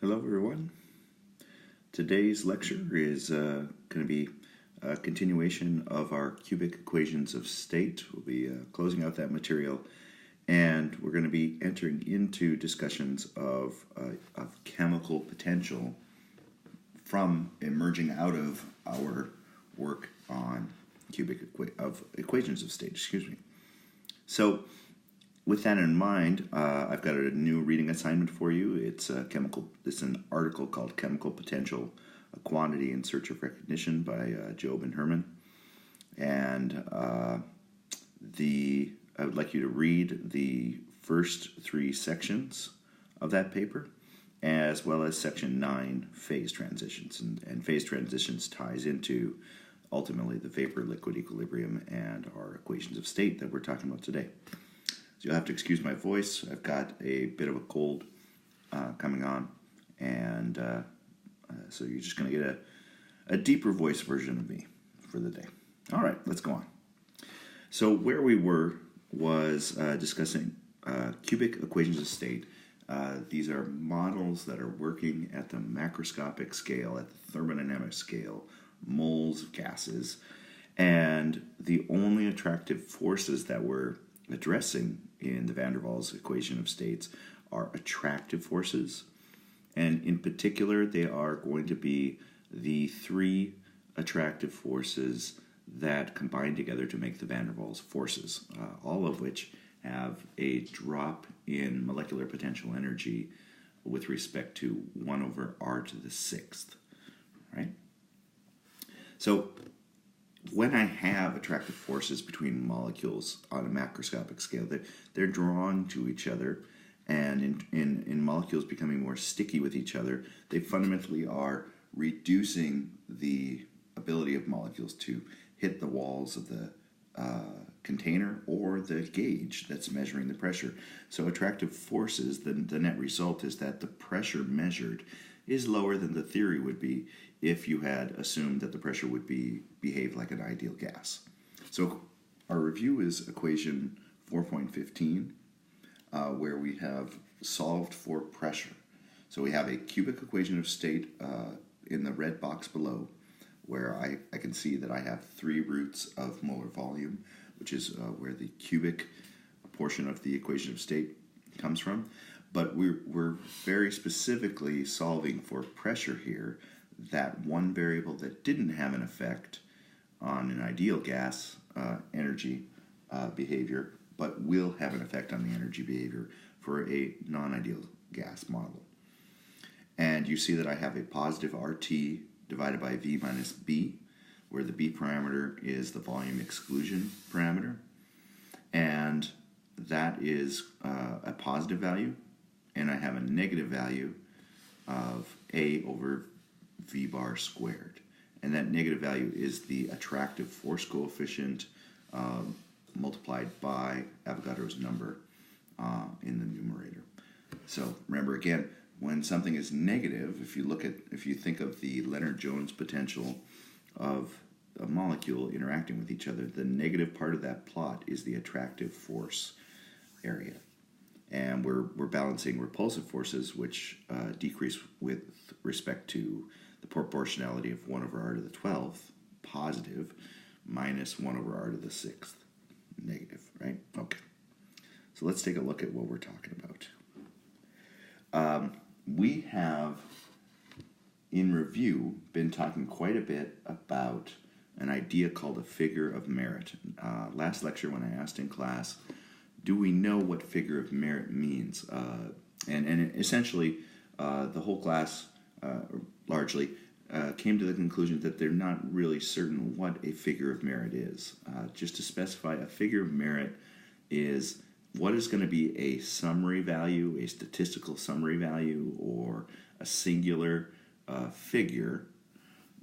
Hello everyone. Today's lecture is going to be a continuation of our cubic equations of state. We'll be closing out that material, and we're going to be entering into discussions of chemical potential from emerging out of our work on equations of state. So with that in mind, I've got a new reading assignment for you. It's an article called "Chemical Potential: A Quantity in Search of Recognition" by Job and Herman. And I would like you to read the first three sections of that paper, as well as section 9, phase transitions. And phase transitions ties into ultimately the vapor-liquid equilibrium and our equations of state that we're talking about today. So you'll have to excuse my voice. I've got a bit of a cold coming on, and so you're just going to get a deeper voice version of me for the day. All right, let's go on. So where we were was discussing cubic equations of state. These are models that are working at the macroscopic scale, at the thermodynamic scale, moles of gases, and the only attractive forces that we're addressing in the van der Waals equation of states are attractive forces, and in particular they are going to be the three attractive forces that combine together to make the van der Waals forces, all of which have a drop in molecular potential energy with respect to 1 over r to the 6th, right? So when I have attractive forces between molecules on a macroscopic scale, they're drawn to each other, and in molecules becoming more sticky with each other, they fundamentally are reducing the ability of molecules to hit the walls of the container or the gauge that's measuring the pressure. So attractive forces, the net result is that the pressure measured is lower than the theory would be if you had assumed that the pressure would behave like an ideal gas. So our review is equation 4.15, where we have solved for pressure. So we have a cubic equation of state in the red box below, where I can see that I have 3 roots of molar volume, which is where the cubic portion of the equation of state comes from. But we're very specifically solving for pressure here, that one variable that didn't have an effect on an ideal gas energy behavior, but will have an effect on the energy behavior for a non-ideal gas model. And you see that I have a positive RT divided by V minus B, where the B parameter is the volume exclusion parameter, and that is a positive value, and I have a negative value of A over V bar squared. And that negative value is the attractive force coefficient multiplied by Avogadro's number in the numerator. So remember again, when something is negative, if you think of the Leonard-Jones potential of a molecule interacting with each other, the negative part of that plot is the attractive force area. And we're balancing repulsive forces, which decrease with respect to the proportionality of 1 over r to the 12th, positive, minus 1 over r to the 6th, negative, right? Okay. So let's take a look at what we're talking about. We have, in review, been talking quite a bit about an idea called a figure of merit. Last lecture when I asked in class, do we know what figure of merit means? And essentially, the whole class largely came to the conclusion that they're not really certain what a figure of merit is. Just to specify, a figure of merit is what is going to be a summary value, a statistical summary value, or a singular figure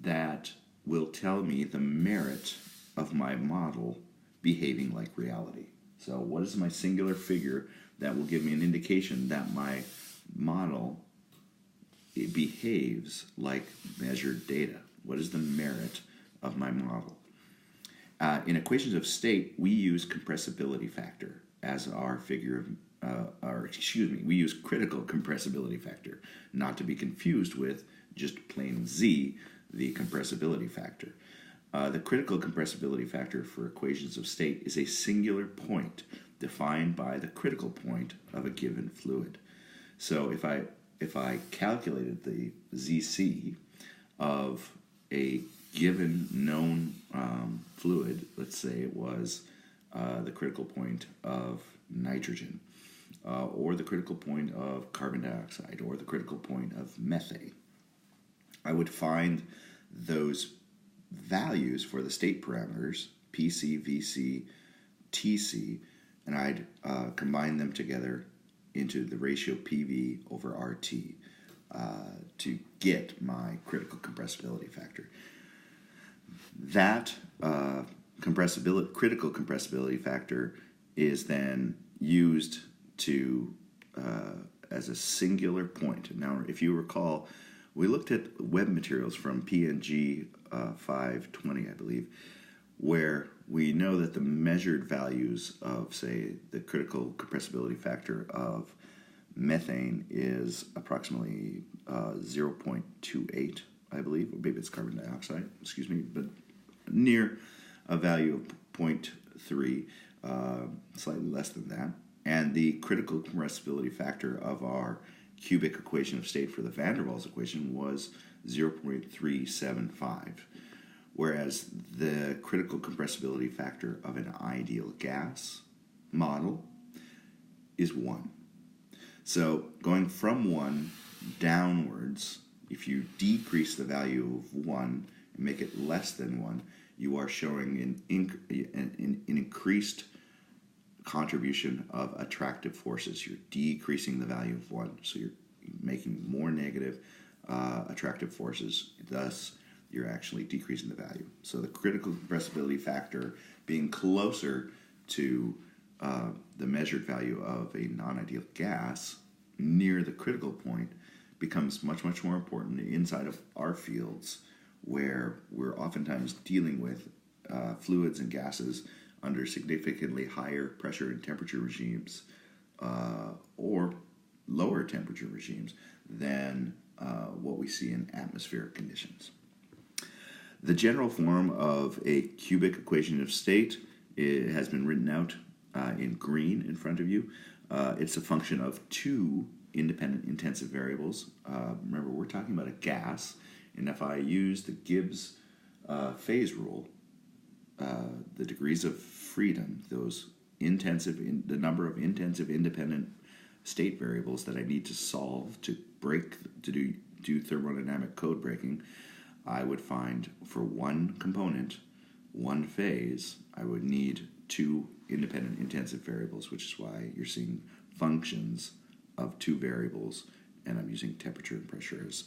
that will tell me the merit of my model behaving like reality. So what is my singular figure that will give me an indication that my model behaves like measured data? What is the merit of my model? In equations of state, we use compressibility factor as our figure or excuse me, we use critical compressibility factor, not to be confused with just plain Z, the compressibility factor. The critical compressibility factor for equations of state is a singular point defined by the critical point of a given fluid. So if I calculated the ZC of a given known fluid, let's say it was the critical point of nitrogen, or the critical point of carbon dioxide, or the critical point of methane, I would find those values for the state parameters, PC, VC, TC, and I'd combine them together into the ratio PV over RT to get my critical compressibility factor. That critical compressibility factor is then used to as a singular point. Now, if you recall, we looked at web materials from PNG 520, I believe, where we know that the measured values of, say, the critical compressibility factor of methane is approximately 0.28, I believe, or maybe it's carbon dioxide, excuse me, but near a value of 0.3, slightly less than that. And the critical compressibility factor of our cubic equation of state for the van der Waals equation was 0.375, whereas the critical compressibility factor of an ideal gas model is 1. So going from 1 downwards, if you decrease the value of 1 and make it less than 1, you are showing an increased contribution of attractive forces. You're decreasing the value of 1, so you're making more negative attractive forces. Thus, you're actually decreasing the value. So the critical compressibility factor being closer to the measured value of a non-ideal gas near the critical point becomes much, much more important inside of our fields, where we're oftentimes dealing with fluids and gases under significantly higher pressure and temperature regimes or lower temperature regimes than what we see in atmospheric conditions. The general form of a cubic equation of state has been written out in green in front of you. It's a function of two independent intensive variables. Remember, we're talking about a gas, and if I use the Gibbs phase rule, the degrees of freedom, the number of intensive independent state variables that I need to solve to do thermodynamic code breaking, I would find for one component, one phase, I would need two independent intensive variables, which is why you're seeing functions of two variables, and I'm using temperature and pressure as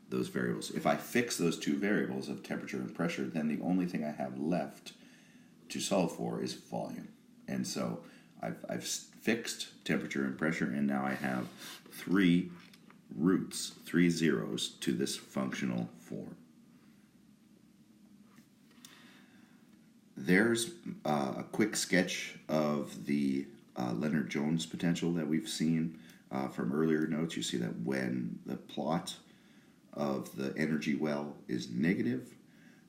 those variables. If I fix those two variables of temperature and pressure, then the only thing I have left to solve for is volume. And so I've fixed temperature and pressure, and now I have three roots, 3 zeros to this functional form. There's a quick sketch of the Leonard-Jones potential that we've seen from earlier notes. You see that when the plot of the energy well is negative,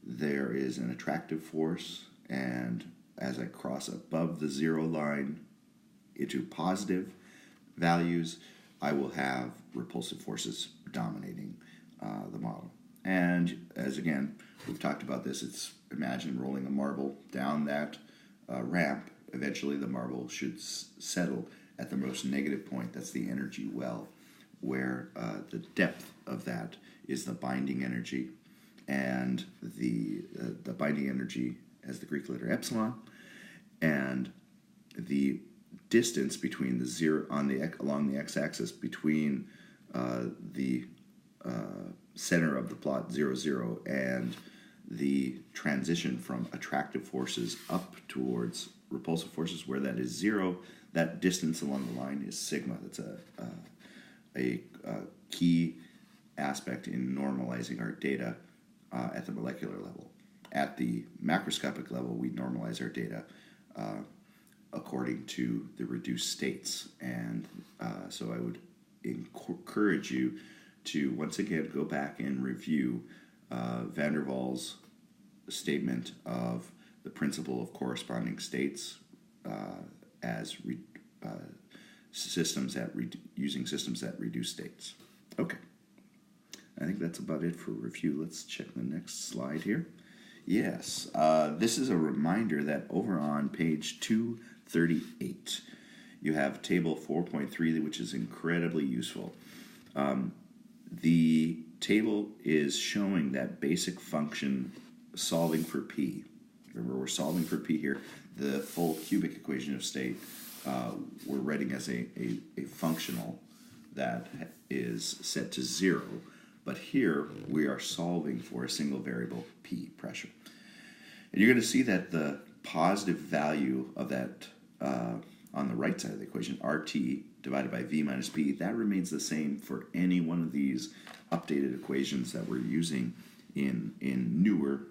there is an attractive force, and as I cross above the zero line into positive values, I will have repulsive forces dominating the model. And as again, we've talked about this, it's imagine rolling a marble down that ramp. Eventually the marble should settle at the most negative point. That's the energy well, where the depth of that is the binding energy, and the binding energy has the Greek letter epsilon, and the distance between the zero along the x-axis between the center of the plot 0, 0 and the transition from attractive forces up towards repulsive forces, where that is 0, that distance along the line is sigma. That's a key aspect in normalizing our data at the molecular level. At the macroscopic level, we normalize our data according according to the reduced states. And so I would encourage you to once again go back and review van der Waals statement of the principle of corresponding states as using systems that reduce states. Okay, I think that's about it for review. Let's check the next slide here. Yes, this is a reminder that over on page 238, you have table 4.3, which is incredibly useful. The table is showing that basic function solving for P. Remember, we're solving for P here. The full cubic equation of state we're writing as a functional that is set to 0. But here we are solving for a single variable P, pressure. And you're going to see that the positive value of that on the right side of the equation, RT divided by V minus P, that remains the same for any one of these updated equations that we're using in newer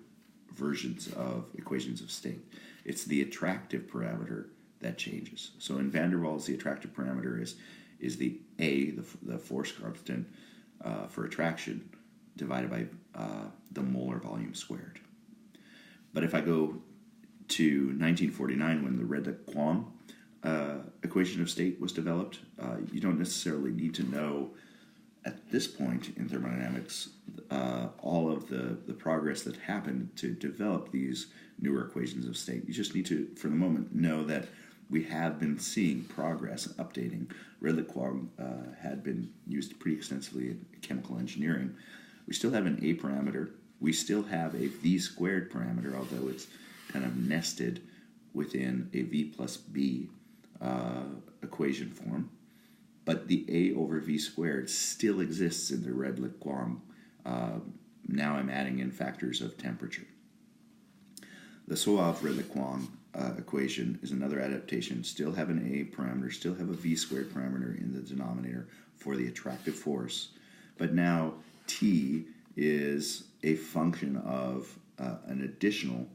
versions of equations of state. It's the attractive parameter that changes. So in van der Waals, the attractive parameter is the A, the force constant for attraction, divided by the molar volume squared. But if I go to 1949, when the Redlich-Kwong equation of state was developed, you don't necessarily need to know at this point in thermodynamics all of the progress that happened to develop these newer equations of state. You just need to, for the moment, know that we have been seeing progress updating. Redlich-Kwong had been used pretty extensively in chemical engineering. We still have an A parameter. We still have a V squared parameter, although it's kind of nested within a V plus B equation form. But the A over V squared still exists in the Redlich-Kwong. Now I'm adding in factors of temperature. The Soave-Redlich-Kwong equation is another adaptation. Still have an A parameter, still have a V squared parameter in the denominator for the attractive force. But now T is a function of an additional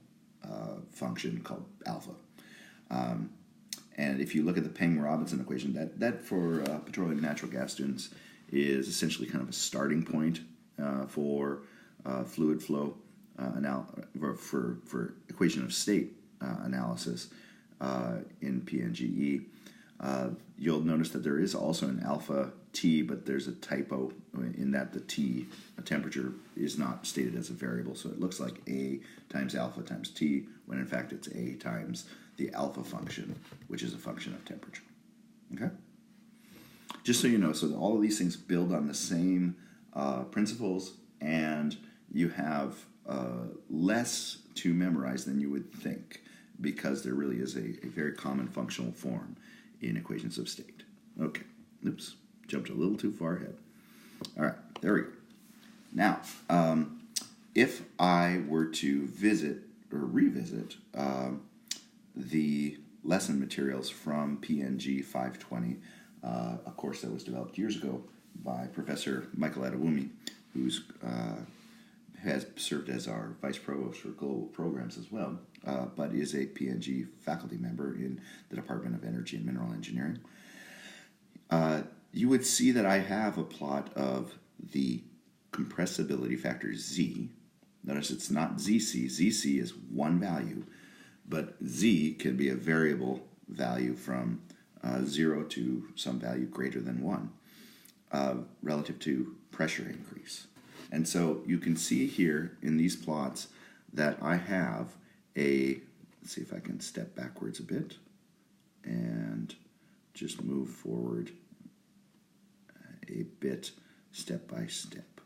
function called alpha. And if you look at the Peng-Robinson equation, that for petroleum and natural gas students is essentially kind of a starting point for fluid flow for equation of state analysis in PNGE. You'll notice that there is also an alpha T, but there's a typo in that the T, temperature, is not stated as a variable. So it looks like A times alpha times T, when in fact it's A times the alpha function, which is a function of temperature. Okay? Just so you know, so all of these things build on the same principles, and you have less to memorize than you would think, because there really is a very common functional form in equations of state. Okay, oops, jumped a little too far ahead. All right, there we go. Now, if I were to visit or revisit the lesson materials from PNG 520, a course that was developed years ago by Professor Michael Adewumi, who's has served as our Vice Provost for Global Programs as well, but is a PNG faculty member in the Department of Energy and Mineral Engineering. You would see that I have a plot of the compressibility factor Z. Notice it's not ZC. ZC is one value, but Z can be a variable value from 0 to some value greater than 1 relative to pressure increase. And so you can see here in these plots that I have let's see if I can step backwards a bit and just move forward a bit step by step.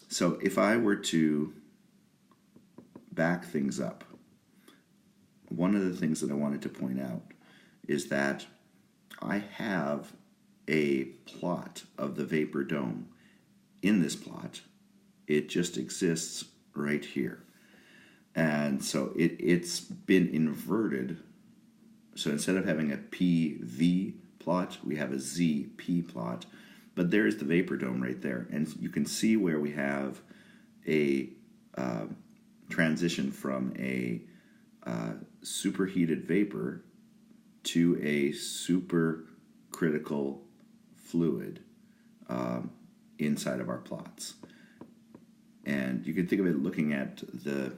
So if I were to back things up, one of the things that I wanted to point out is that I have a plot of the vapor dome. In this plot, it just exists right here. And so it's been inverted. So instead of having a PV plot, we have a ZP plot. But there's the vapor dome right there. And you can see where we have a transition from a superheated vapor to a supercritical fluid inside of our plots. And you can think of it looking at the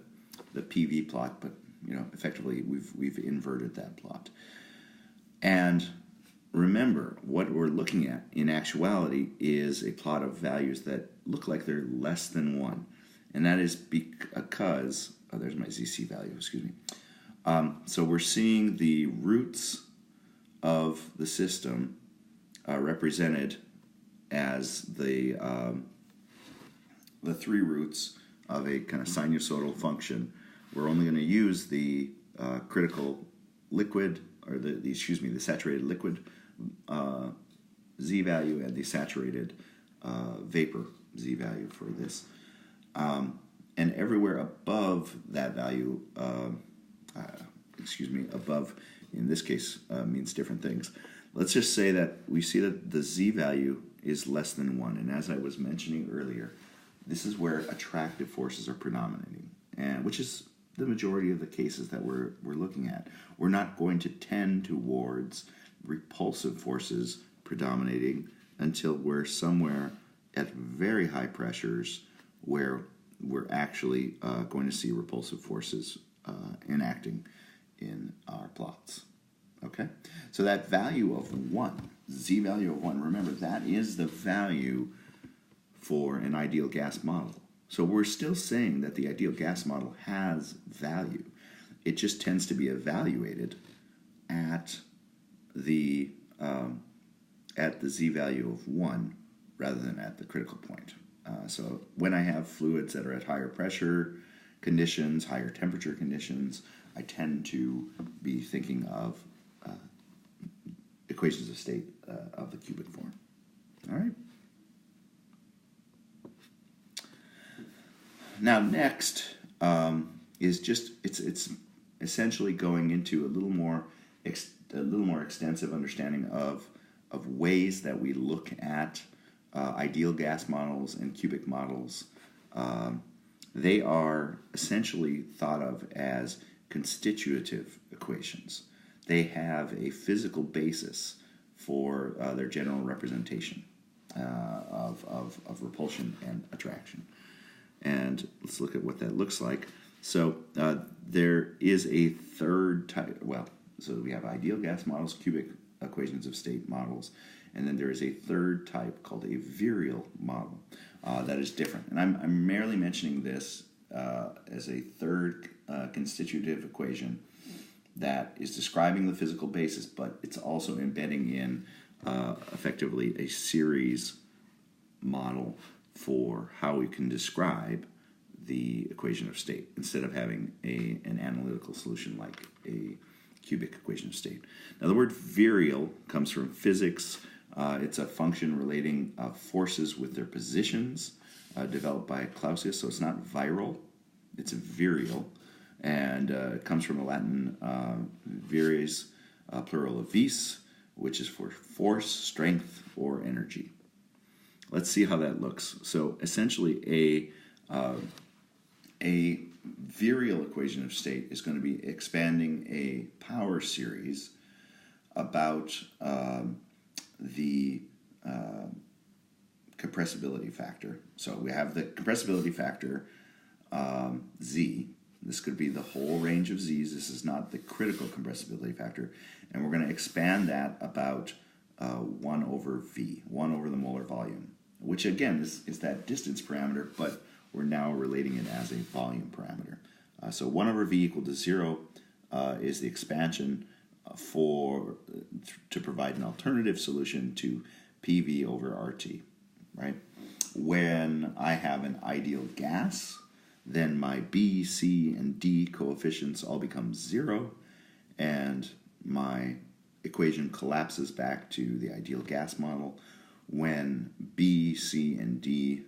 PV plot, but effectively we've inverted that plot. And remember, what we're looking at in actuality is a plot of values that look like they're less than 1. And that is because, there's my ZC value, excuse me. So we're seeing the roots of the system represented as the 3 roots of a kind of sinusoidal function. We're only going to use the critical liquid, or the saturated liquid Z value and the saturated vapor Z value for this. And everywhere above that value, above in this case means different things. Let's just say that we see that the Z value is less than 1. And as I was mentioning earlier, this is where attractive forces are predominating, and which is the majority of the cases that we're looking at. We're not going to tend towards repulsive forces predominating until we're somewhere at very high pressures where we're actually going to see repulsive forces enacting in our plots. Okay? So that value of 1, Z value of 1, remember, that is the value for an ideal gas model. So we're still saying that the ideal gas model has value. It just tends to be evaluated at the Z value of 1 rather than at the critical point. So when I have fluids that are at higher pressure conditions, higher temperature conditions, I tend to be thinking of equations of state of the cubic form. All right. Now next is just it's essentially going into a little more extensive understanding of ways that we look at ideal gas models and cubic models. They are essentially thought of as constitutive equations. They have a physical basis for their general representation of repulsion and attraction. And let's look at what that looks like. So there is a third type. So we have ideal gas models, cubic equations of state models, and then there is a third type called a virial model that is different. And I'm merely mentioning this as a third constitutive equation that is describing the physical basis, but it's also embedding in effectively a series model for how we can describe the equation of state instead of having an analytical solution like a cubic equation of state. Now, the word virial comes from physics. It's a function relating forces with their positions developed by Clausius, so it's not viral, it's virial, and it comes from the Latin vires, plural of vis, which is for force, strength, or energy. Let's see how that looks. So essentially a virial equation of state is going to be expanding a power series about the compressibility factor. So we have the compressibility factor Z. This could be the whole range of Z's. This is not the critical compressibility factor. And we're going to expand that about 1 over V, 1 over the molar volume, which again is that distance parameter, but we're now relating it as a volume parameter. So 1 over V equal to 0 is the expansion to provide an alternative solution to PV over RT, right? When I have an ideal gas, then my B, C, and D coefficients all become 0, and my equation collapses back to the ideal gas model. When B, C, and D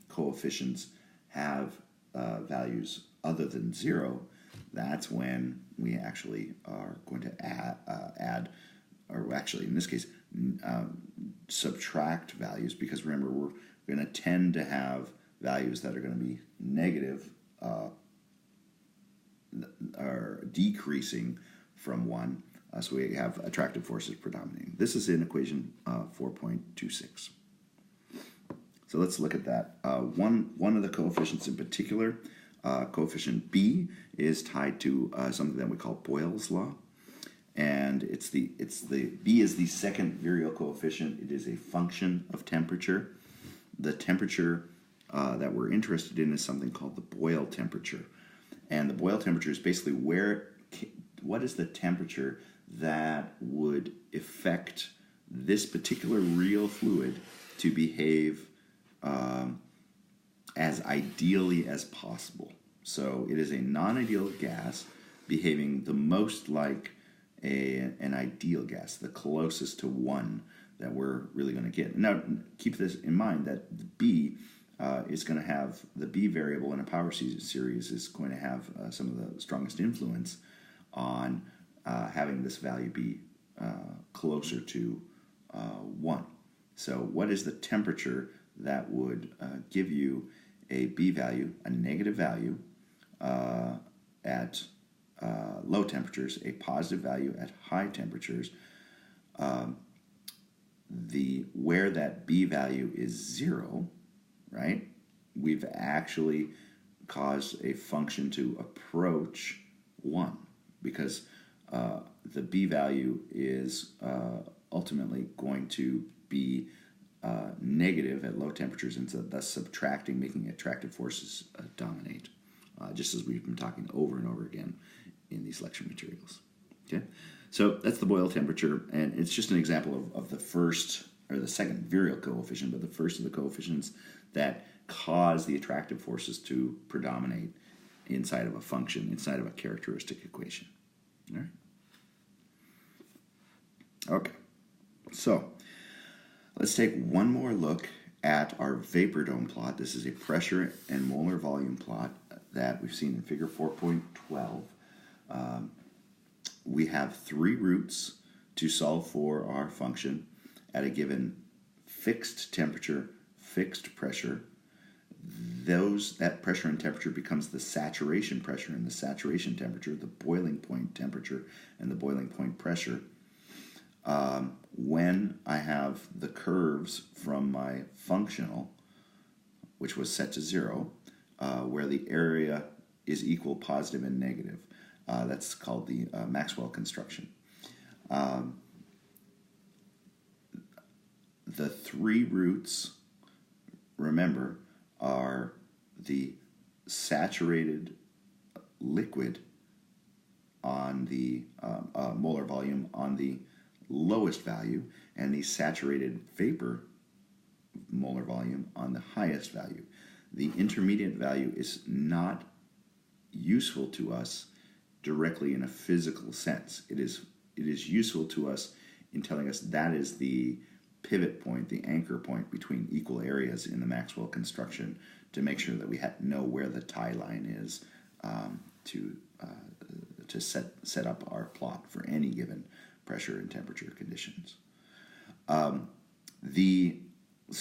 coefficients have values other than 0, that's when we actually are going to add, or actually in this case, subtract values, because remember, we're going to tend to have values that are going to be negative or decreasing from 1 So we have attractive forces predominating. This is in equation 4.26. So let's look at that. One of the coefficients in particular, coefficient B, is tied to something that we call Boyle's law, and B is the second virial coefficient. It is a function of temperature. The temperature that we're interested in is something called the Boyle temperature, and the Boyle temperature is basically what is the temperature that would affect this particular real fluid to behave as ideally as possible. So it is a non-ideal gas behaving the most like an ideal gas, the closest to one that we're really going to get. Now, keep this in mind that the B is going to have, the B variable in a power series is going to have some of the strongest influence on having this value be closer to 1. So what is the temperature that would give you a B value, a negative value at low temperatures, a positive value at high temperatures? Where that B value is 0, right? We've actually caused a function to approach 1 because the B value is ultimately going to be negative at low temperatures, and so thus subtracting, making attractive forces dominate, just as we've been talking over and over again in these lecture materials. Okay, so that's the Boyle temperature, and it's just an example of the first or the second virial coefficient, but the first of the coefficients that cause the attractive forces to predominate inside of a function, inside of a characteristic equation. All right. Okay, so let's take one more look at our vapor dome plot. This is a pressure and molar volume plot that we've seen in figure 4.12. We have 3 roots to solve for our function at a given fixed temperature, fixed pressure. That pressure and temperature becomes the saturation pressure and the saturation temperature, the boiling point temperature and the boiling point pressure. When I have the curves from my functional, which was set to 0, where the area is equal, positive, and negative. That's called the Maxwell construction. The 3 roots, remember, are the saturated liquid on the molar volume on the lowest value, and the saturated vapor molar volume on the highest value. The intermediate value is not useful to us directly in a physical sense. It is useful to us in telling us that is the pivot point, the anchor point between equal areas in the Maxwell construction, to make sure that we know where the tie line is to set up our plot for any given pressure and temperature conditions. So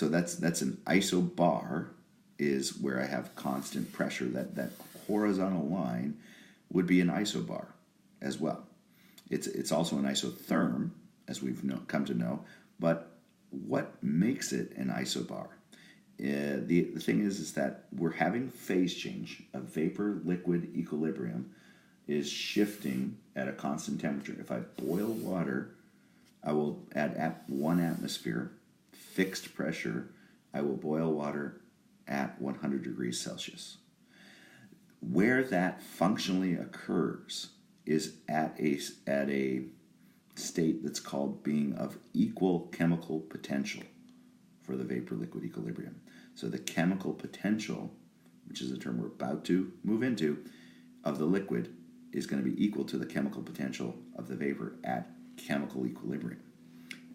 that's an isobar, is where I have constant pressure. That horizontal line would be an isobar as well. It's also an isotherm, as we've come to know. But what makes it an isobar? The thing is that we're having phase change. A vapor-liquid equilibrium is shifting at a constant temperature. If I boil water, I will, at 1 atmosphere, fixed pressure, I will boil water at 100 degrees Celsius. Where that functionally occurs is at a state that's called being of equal chemical potential for the vapor-liquid equilibrium. So the chemical potential, which is a term we're about to move into, of the liquid is going to be equal to the chemical potential of the vapor at chemical equilibrium.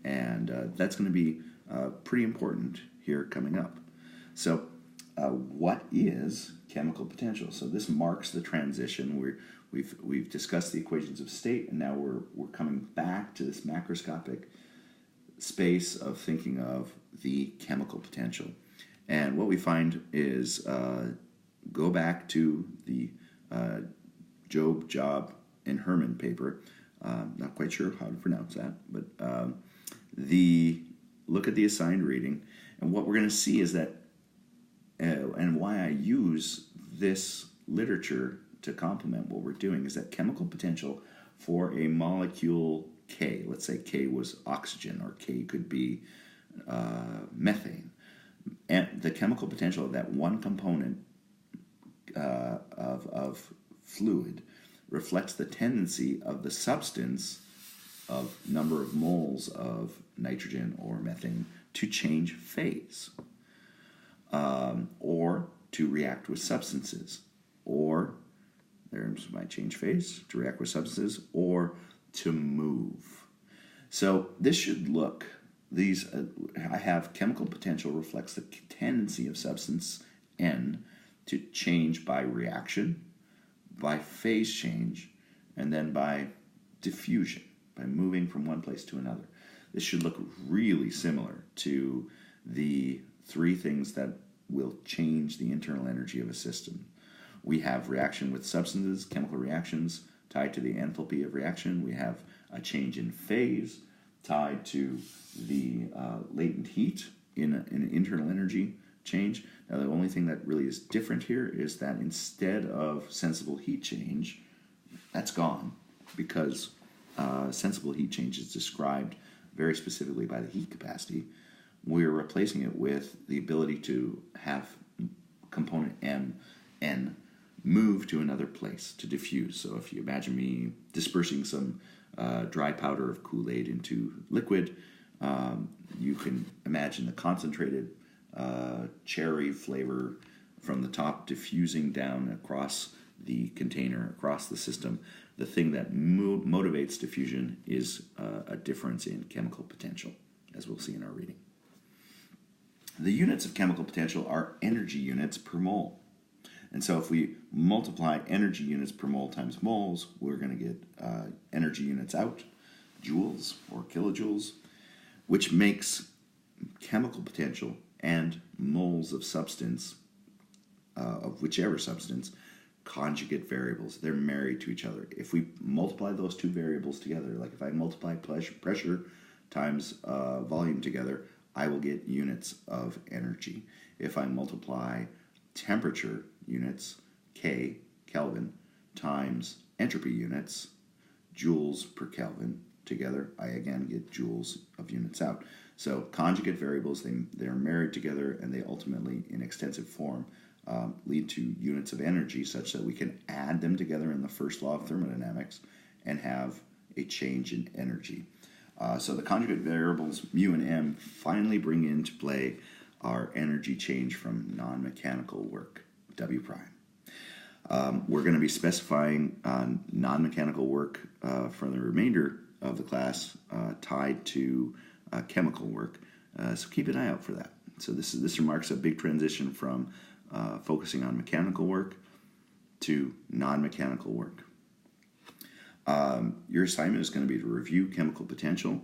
And that's going to be pretty important here coming up. So what is chemical potential? So this marks the transition. We've discussed the equations of state, and now we're coming back to this macroscopic space of thinking of the chemical potential. And what we find is go back to the Job, Job, and Herman paper Not quite sure how to pronounce that, but look at the assigned reading, and what we're going to see is that, and why I use this literature to complement what we're doing, is that chemical potential for a molecule K, let's say K was oxygen, or K could be methane, and the chemical potential of that one component of fluid reflects the tendency of the substance of number of moles of nitrogen or methane to change phase, or to react with substances, or there's my change phase, to react with substances, or to move. So this should look, I have chemical potential reflects the tendency of substance N to change by reaction, by phase change, and then by diffusion, by moving from one place to another. This should look really similar to the three things that will change the internal energy of a system. We have reaction with substances, chemical reactions tied to the enthalpy of reaction. We have a change in phase tied to the latent heat in an internal energy change. Now, the only thing that really is different here is that instead of sensible heat change, that's gone, because sensible heat change is described very specifically by the heat capacity. We're replacing it with the ability to have component N move to another place, to diffuse. So if you imagine me dispersing some dry powder of Kool-Aid into liquid, you can imagine the concentrated cherry flavor from the top diffusing down across the container, across the system. The thing that motivates diffusion is a difference in chemical potential, as we'll see in our reading. The units of chemical potential are energy units per mole. And so if we multiply energy units per mole times moles, we're going to get energy units out, joules or kilojoules, which makes chemical potential and moles of substance, of whichever substance, conjugate variables. They're married to each other. If we multiply those two variables together, like if I multiply pressure times volume together, I will get units of energy. If I multiply temperature units, K, Kelvin, times entropy units, joules per Kelvin, together, I again get joules of units out. So conjugate variables, they're married together, and they ultimately, in extensive form, lead to units of energy such that we can add them together in the first law of thermodynamics and have a change in energy. So the conjugate variables mu and m finally bring into play our energy change from non-mechanical work, W prime. We're going to be specifying non-mechanical work for the remainder of the class tied to chemical work. So keep an eye out for that. So this marks a big transition from focusing on mechanical work to non-mechanical work. Your assignment is going to be to review chemical potential,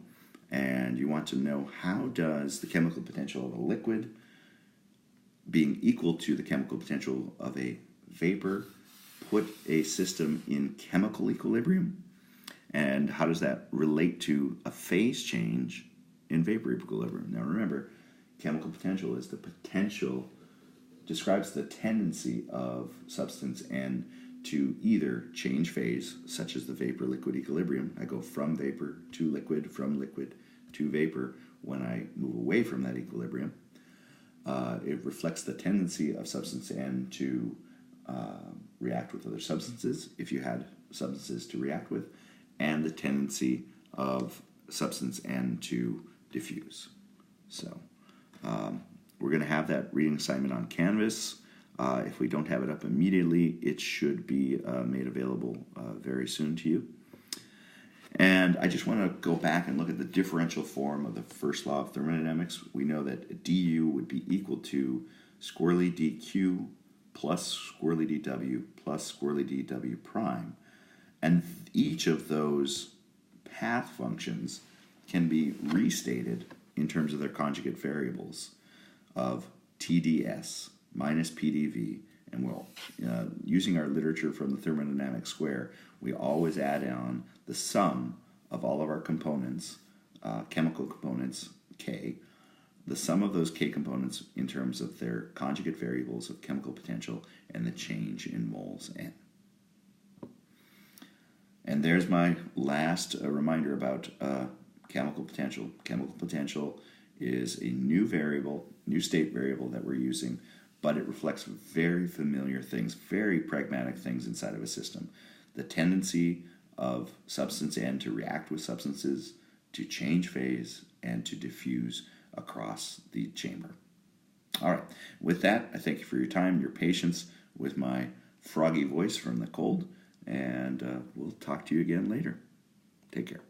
and you want to know how does the chemical potential of a liquid being equal to the chemical potential of a vapor put a system in chemical equilibrium, and how does that relate to a phase change in vapor equilibrium. Now remember, chemical potential is the potential, describes the tendency of substance N to either change phase, such as the vapor-liquid equilibrium. I go from vapor to liquid, from liquid to vapor. When I move away from that equilibrium, it reflects the tendency of substance N to react with other substances, if you had substances to react with, and the tendency of substance N to diffuse. So we're going to have that reading assignment on Canvas. If we don't have it up immediately, it should be made available very soon to you. And I just want to go back and look at the differential form of the first law of thermodynamics. We know that du would be equal to squarely dq plus squarely dw plus squarely dw prime. And each of those path functions can be restated in terms of their conjugate variables of TdS minus PDV, and we'll, using our literature from the thermodynamic square, we always add on the sum of all of our components, chemical components, K, the sum of those K components in terms of their conjugate variables of chemical potential and the change in moles N. And there's my last reminder about chemical potential. Chemical potential is a new variable, new state variable that we're using, but it reflects very familiar things, very pragmatic things inside of a system. The tendency of substance N to react with substances, to change phase, and to diffuse across the chamber. All right, with that, I thank you for your time, your patience with my froggy voice from the cold, and we'll talk to you again later. Take care.